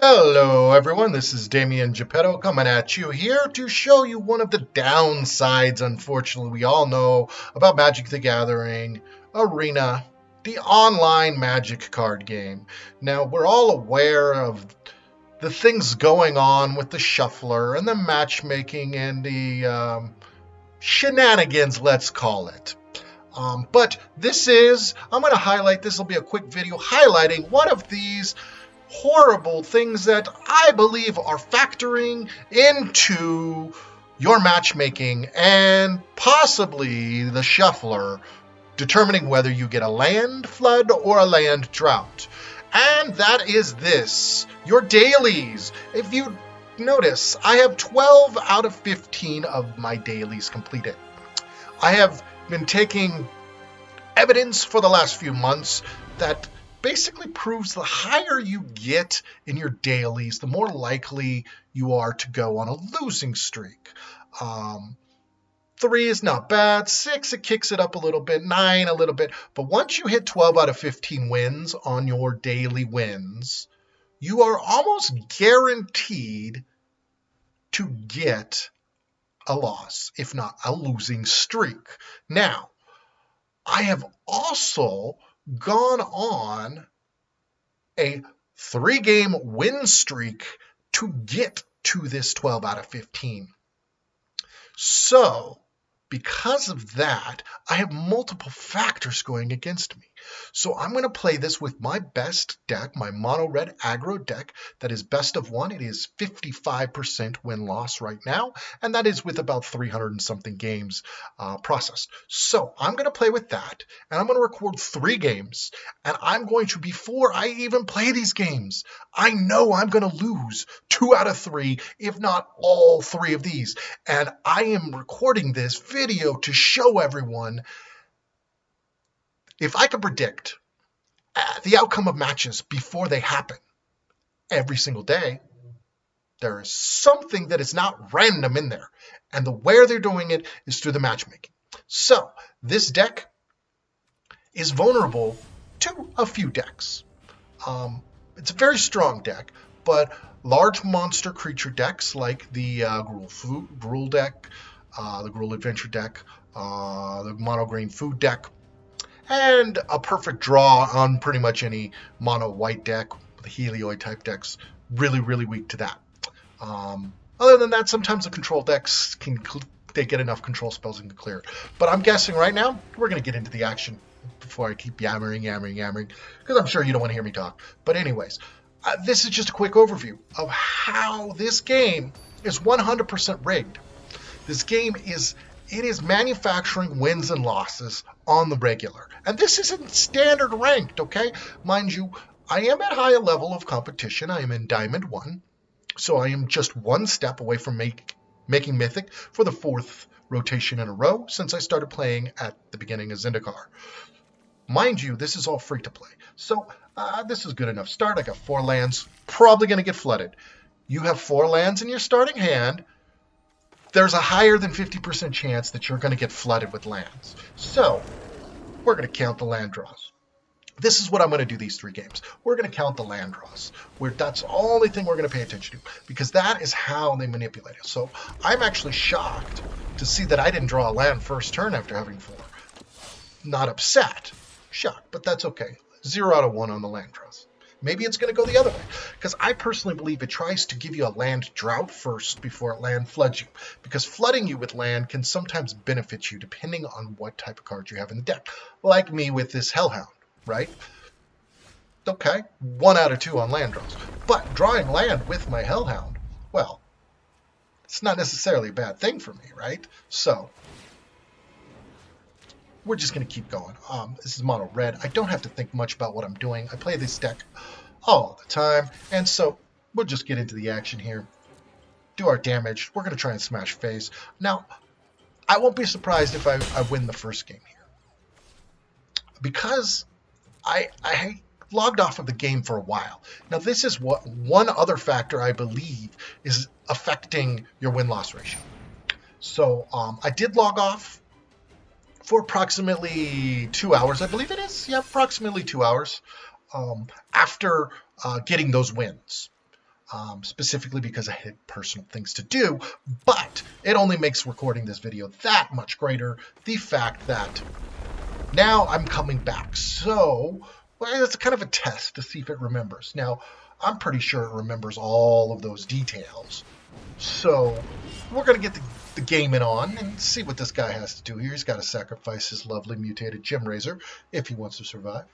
Hello everyone, this is Dameon Geppetto coming at you here to show you one of the downsides, unfortunately, we all know about Magic the Gathering Arena, the online Magic card game. Now, we're all aware of the things going on with the shuffler and the matchmaking and the shenanigans, let's call it. But I'm going to highlight, this will be a quick video highlighting one of these horrible things that I believe are factoring into your matchmaking and possibly the shuffler determining whether you get a land flood or a land drought. And that is this, your dailies. If you notice, I have 12 out of 15 of my dailies completed. I have been taking evidence for the last few months that basically proves the higher you get in your dailies, the more likely you are to go on a losing streak. 3 is not bad, 6 it kicks it up a little bit, 9 a little bit, but once you hit 12 out of 15 wins on your daily wins, you are almost guaranteed to get a loss, if not a losing streak. Now, I have also gone on a 3-game win streak to get to this 12 out of 15. So, because of that, I have multiple factors going against me. So I'm going to play this with my best deck, my mono red aggro deck that is best of one. It is 55% win-loss right now, and that is with about 300 and something games processed. So I'm going to play with that, and I'm going to record 3 games, and I'm going to, before I even play these games, I know I'm going to lose 2 out of 3, if not all 3 of these. And I am recording this video to show everyone, if I could predict the outcome of matches before they happen every single day, there is something that is not random in there. And the way they're doing it is through the matchmaking. So this deck is vulnerable to a few decks. It's a very strong deck, but large monster creature decks like the Gruul deck, the Gruul Adventure deck, the Mono Green Food deck, and a perfect draw on pretty much any mono white deck. The Helioid type decks, really, really weak to that. Other than that, sometimes the control decks they get enough control spells and can clear it. But I'm guessing right now, we're going to get into the action before I keep yammering, because I'm sure you don't want to hear me talk. But anyways, this is just a quick overview of how this game is 100% rigged. This game is manufacturing wins and losses on the regular. And this isn't standard ranked, okay? Mind you, I am at high level of competition. I am in Diamond 1. So I am just one step away from making Mythic for the 4th rotation in a row since I started playing at the beginning of Zendikar. Mind you, this is all free to play. So this is good enough start. I got 4 lands, probably going to get flooded. You have 4 lands in your starting hand. There's a higher than 50% chance that you're going to get flooded with lands. So we're going to count the land draws. This is what I'm going to do these 3 games. We're going to count the land draws. That's the only thing we're going to pay attention to, because that is how they manipulate it. So I'm actually shocked to see that I didn't draw a land first turn after having 4. Not upset, shocked, but that's okay. 0 out of 1 on the land draws. Maybe it's going to go the other way, because I personally believe it tries to give you a land drought first before it land floods you, because flooding you with land can sometimes benefit you depending on what type of cards you have in the deck, like me with this Hellhound, right? Okay, 1 out of 2 on land draws, but drawing land with my Hellhound, well, it's not necessarily a bad thing for me, right? So we're just going to keep going. This is mono red. I don't have to think much about what I'm doing. I play this deck all the time. And so we'll just get into the action here. Do our damage. We're going to try and smash face. Now, I won't be surprised if I win the first game here. Because I logged off of the game for a while. Now, this is what one other factor I believe is affecting your win-loss ratio. So I did log off for approximately 2 hours, I believe it is. Yeah, approximately 2 hours after getting those wins. specifically because I had personal things to do, but it only makes recording this video that much greater. The fact that now I'm coming back. So, well, it's kind of a test to see if it remembers. Now, I'm pretty sure it remembers all of those details. So, we're going to get the gaming on and see what this guy has to do here. He's got to sacrifice his lovely mutated Gem Razor if he wants to survive.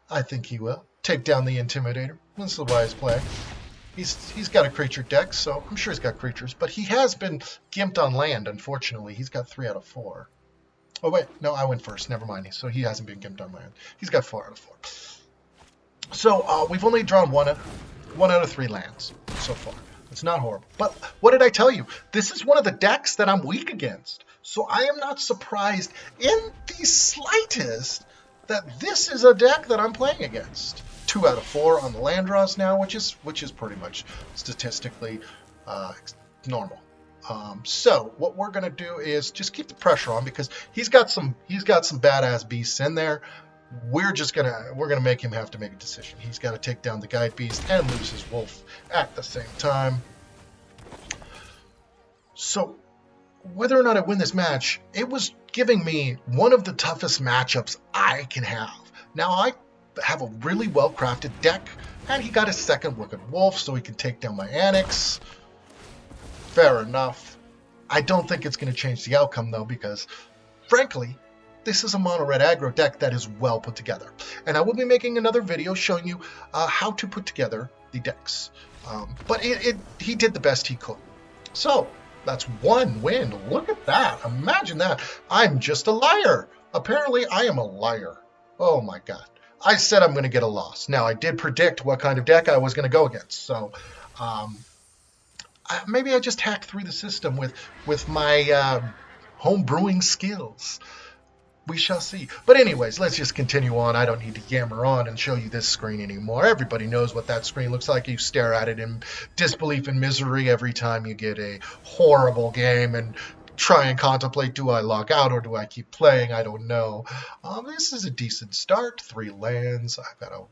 I think he will. Take down the Intimidator. This is a wise play. He's got a creature deck, so I'm sure he's got creatures, but he has been gimped on land, unfortunately. He's got 3 out of 4. Oh, wait. No, I went first. Never mind. So he hasn't been gimped on land. He's got 4 out of 4. So we've only drawn one out of 3 lands so far. It's not horrible. But what did I tell you? This is one of the decks that I'm weak against. So I am not surprised in the slightest that this is a deck that I'm playing against. 2 out of 4 on the land draws now, which is pretty much statistically normal. So what we're gonna do is just keep the pressure on because he's got some badass beasts in there. We're gonna make him have to make a decision. He's got to take down the guide beast and lose his wolf at the same time. So whether or not I win this match, it was giving me one of the toughest matchups I can have. Now I have a really well-crafted deck, and he got his second Wicked Wolf, so he can take down my Annex. Fair enough. I don't think it's going to change the outcome, though, because, frankly, this is a mono-red aggro deck that is well put together. And I will be making another video showing you how to put together the decks. But he did the best he could. So, that's 1 win. Look at that. Imagine that. I'm just a liar. Apparently, I am a liar. Oh, my God. I said I'm going to get a loss. Now, I did predict what kind of deck I was going to go against. So, maybe I just hacked through the system with my home brewing skills. We shall see. But anyways, let's just continue on. I don't need to yammer on and show you this screen anymore. Everybody knows what that screen looks like. You stare at it in disbelief and misery every time you get a horrible game and try and contemplate, do I log out or do I keep playing? I don't know. This is a decent start. 3 lands. I've got a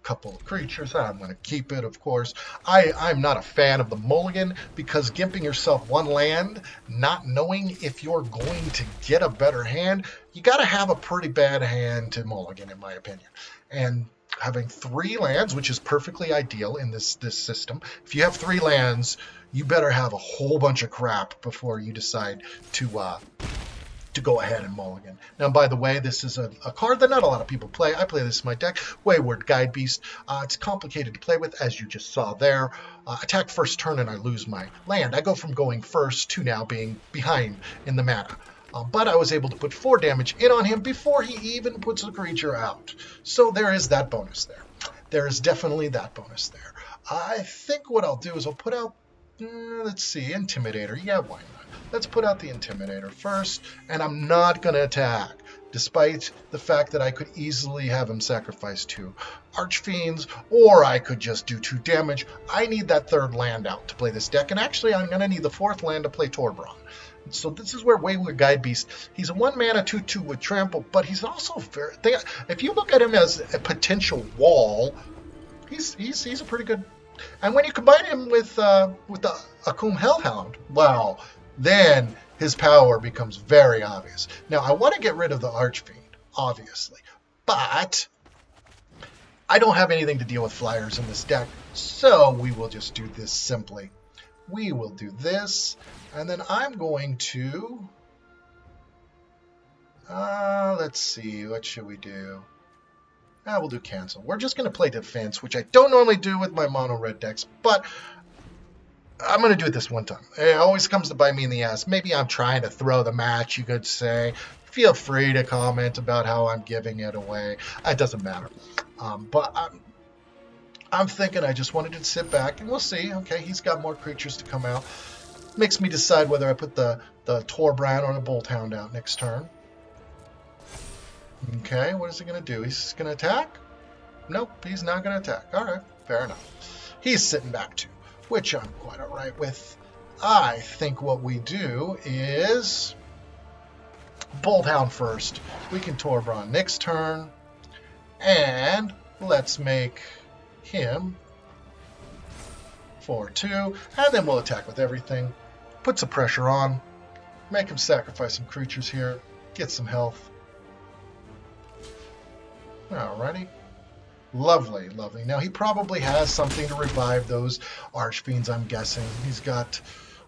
couple of creatures. I'm going to keep it, of course. I'm not a fan of the mulligan because gimping yourself 1 land, not knowing if you're going to get a better hand, you got to have a pretty bad hand to mulligan, in my opinion. And having 3 lands, which is perfectly ideal in this system, if you have 3 lands, you better have a whole bunch of crap before you decide to go ahead and mulligan. Now, by the way, this is a card that not a lot of people play. I play this in my deck, Wayward Guide Beast. It's complicated to play with, as you just saw there. Attack first turn and I lose my land. I go from going first to now being behind in the mana. But I was able to put 4 damage in on him before he even puts the creature out. So there is that bonus there. There is definitely that bonus there. I think what I'll do is I'll put out, let's see, Intimidator. Yeah, why not? Let's put out the Intimidator first, and I'm not going to attack, despite the fact that I could easily have him sacrifice 2 Archfiends, or I could just do 2 damage. I need that 3rd land out to play this deck, and actually I'm going to need the 4th land to play Torbran. So this is where Wayward Guide Beast, he's a 1 mana 2/2 with trample, but he's also very, if you look at him as a potential wall, he's a pretty good, and when you combine him with the Wayward Hellhound, wow, then his power becomes very obvious. Now, I want to get rid of the Archfiend, obviously, but I don't have anything to deal with flyers in this deck, so we will just do this simply. We will do this, and then I'm going to, let's see, what should we do? We'll do cancel. We're just going to play defense, which I don't normally do with my mono red decks, but I'm going to do it this one time. It always comes to bite me in the ass. Maybe I'm trying to throw the match, you could say. Feel free to comment about how I'm giving it away. It doesn't matter. But I'm thinking I just wanted to sit back, and we'll see. Okay, he's got more creatures to come out. Makes me decide whether I put the Torbran or the Bolthound out next turn. Okay, what is he going to do? He's going to attack? Nope, he's not going to attack. All right, fair enough. He's sitting back too, which I'm quite all right with. I think what we do is Bolthound first. We can Torbran next turn, and let's make him 4-2, and then we'll attack with everything. Put some pressure on. Make him sacrifice some creatures here. Get some health. Alrighty. Lovely, lovely. Now, he probably has something to revive those Archfiends, I'm guessing. He's got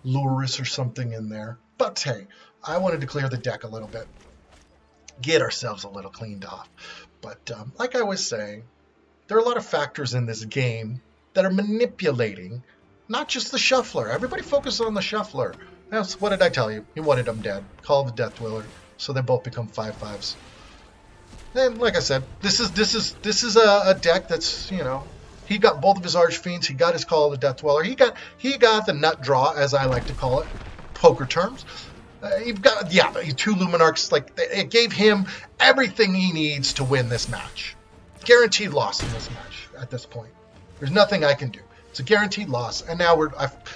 Luris or something in there. But, hey, I wanted to clear the deck a little bit. Get ourselves a little cleaned off. But, like I was saying, there are a lot of factors in this game that are manipulating not just the shuffler. Everybody focuses on the shuffler. That's, what did I tell you? He wanted them dead. Call the Death Dweller. So they both become 5/5s. And like I said, this is a deck that's, you know, he got both of his Archfiends, he got his Call of the Death Dweller, he got the nut draw, as I like to call it, poker terms. You've got, yeah, 2 Luminarchs, like, it gave him everything he needs to win this match. Guaranteed loss in this match at this point. There's nothing I can do. It's a guaranteed loss, and now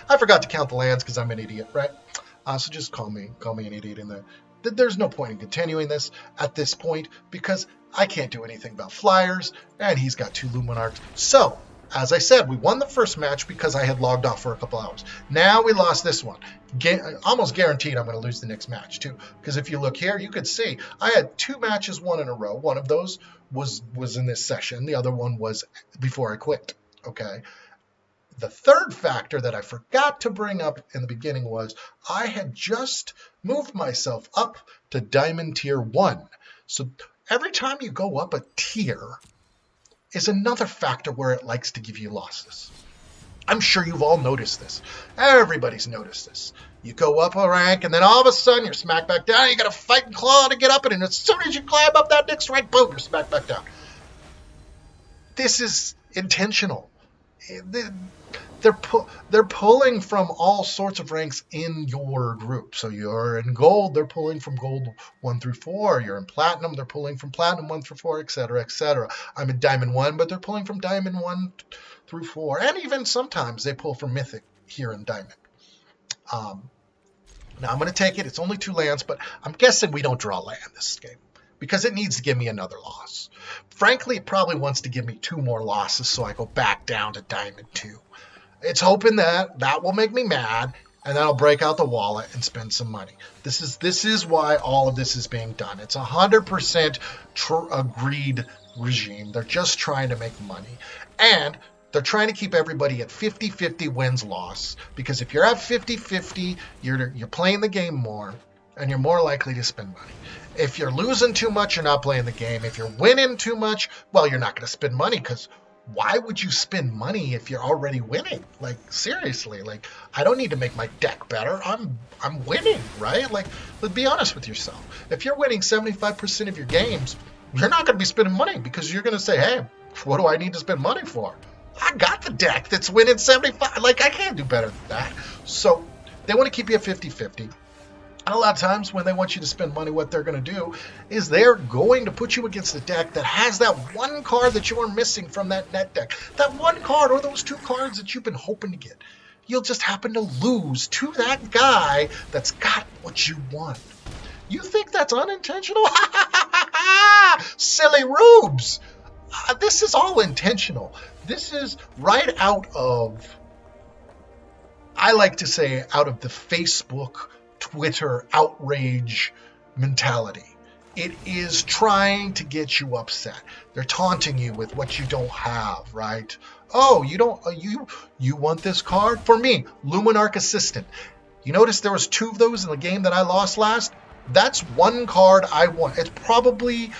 I forgot to count the lands because I'm an idiot, right? So just call me an idiot in there. There's no point in continuing this at this point because I can't do anything about flyers, and he's got 2 Luminarchs. So, as I said, we won the first match because I had logged off for a couple hours. Now we lost this one. Almost guaranteed I'm going to lose the next match, too. Because if you look here, you could see I had 2 matches won in a row. One of those was in this session. The other one was before I quit, okay? The third factor that I forgot to bring up in the beginning was I had just moved myself up to Diamond Tier 1. So every time you go up a tier is another factor where it likes to give you losses. I'm sure you've all noticed this. Everybody's noticed this. You go up a rank, and then all of a sudden you're smacked back down. You got to fight and claw to get up it, and as soon as you climb up that next rank, boom, you're smacked back down. This is intentional. They're pulling from all sorts of ranks in your group. So you're in gold, they're pulling from gold 1 through 4. You're in platinum, they're pulling from platinum 1 through 4, etc., etc. I'm in diamond 1, but they're pulling from diamond 1 through 4, and even sometimes they pull from mythic here in diamond. Now I'm going to take it. It's only 2 lands, but I'm guessing we don't draw land this game because it needs to give me another loss. Frankly, it probably wants to give me 2 more losses so I go back down to diamond 2. It's hoping that will make me mad, and then I'll break out the wallet and spend some money. This is why all of this is being done. It's 100% agreed regime. They're just trying to make money. And they're trying to keep everybody at 50-50 wins-loss, because if you're at 50-50, you're playing the game more, and you're more likely to spend money. If you're losing too much, you're not playing the game. If you're winning too much, well, you're not going to spend money, because why would you spend money if you're already winning? Like, seriously, like, I don't need to make my deck better. I'm winning, right? Like, let's be honest with yourself. If you're winning 75% of your games, you're not going to be spending money because you're going to say, hey, what do I need to spend money for? I got the deck that's winning 75. Like, I can't do better than that. So they want to keep you at 50-50. And a lot of times when they want you to spend money, what they're going to do is they're going to put you against a deck that has that one card that you are missing from that net deck. That one card or those 2 cards that you've been hoping to get. You'll just happen to lose to that guy that's got what you want. You think that's unintentional? Silly rubes! This is all intentional. This is right out of, I like to say, out of the Facebook, Twitter outrage mentality. It is trying to get you upset. They're taunting you with what you don't have, right? Oh, you don't, you want this card? For me, Luminarch Assistant. You notice there was 2 of those in the game that I lost last? That's one card I want. It's probably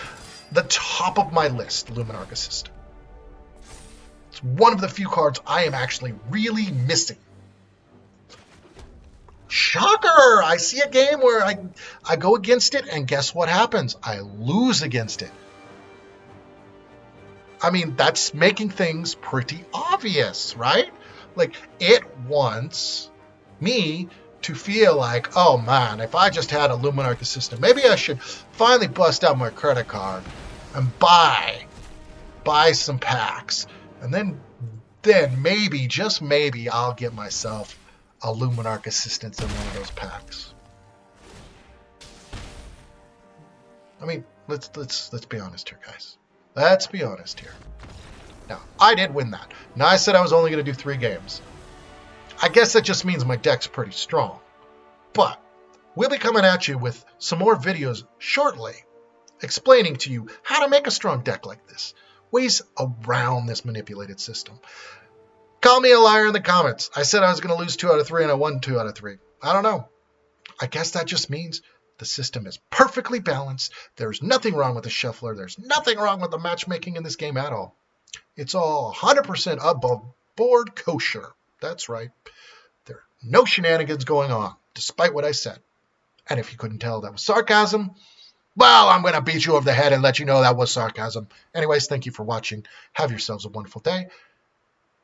the top of my list, Luminarch Assistant. It's one of the few cards I am actually really missing. Shocker! I see a game where I go against it, and guess what happens? I lose against it. I mean, that's making things pretty obvious, right? Like, it wants me to feel like, oh man, if I just had a Luminarch Assistant, maybe I should finally bust out my credit card and buy some packs. And then maybe, just maybe, I'll get myself a Luminarch Assistant in one of those packs. I mean, let's be honest here, guys. Let's be honest here. Now, I did win that. Now, I said I was only going to do 3 games. I guess that just means my deck's pretty strong. But we'll be coming at you with some more videos shortly, explaining to you how to make a strong deck like this, ways around this manipulated system. Call me a liar in the comments. I said I was going to lose 2 out of 3 and I won 2 out of 3. I don't know. I guess that just means the system is perfectly balanced. There's nothing wrong with the shuffler. There's nothing wrong with the matchmaking in this game at all. It's all 100% above board kosher. That's right. There are no shenanigans going on, despite what I said. And if you couldn't tell that was sarcasm, well, I'm going to beat you over the head and let you know that was sarcasm. Anyways, thank you for watching. Have yourselves a wonderful day.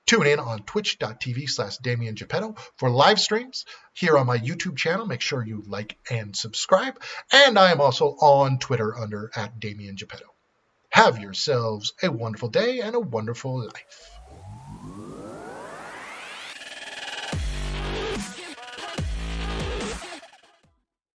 Tune in on twitch.tv/Dameon Geppetto for live streams here on my YouTube channel. Make sure you like and subscribe. And I am also on Twitter under @Dameon Geppetto. Have yourselves a wonderful day and a wonderful life.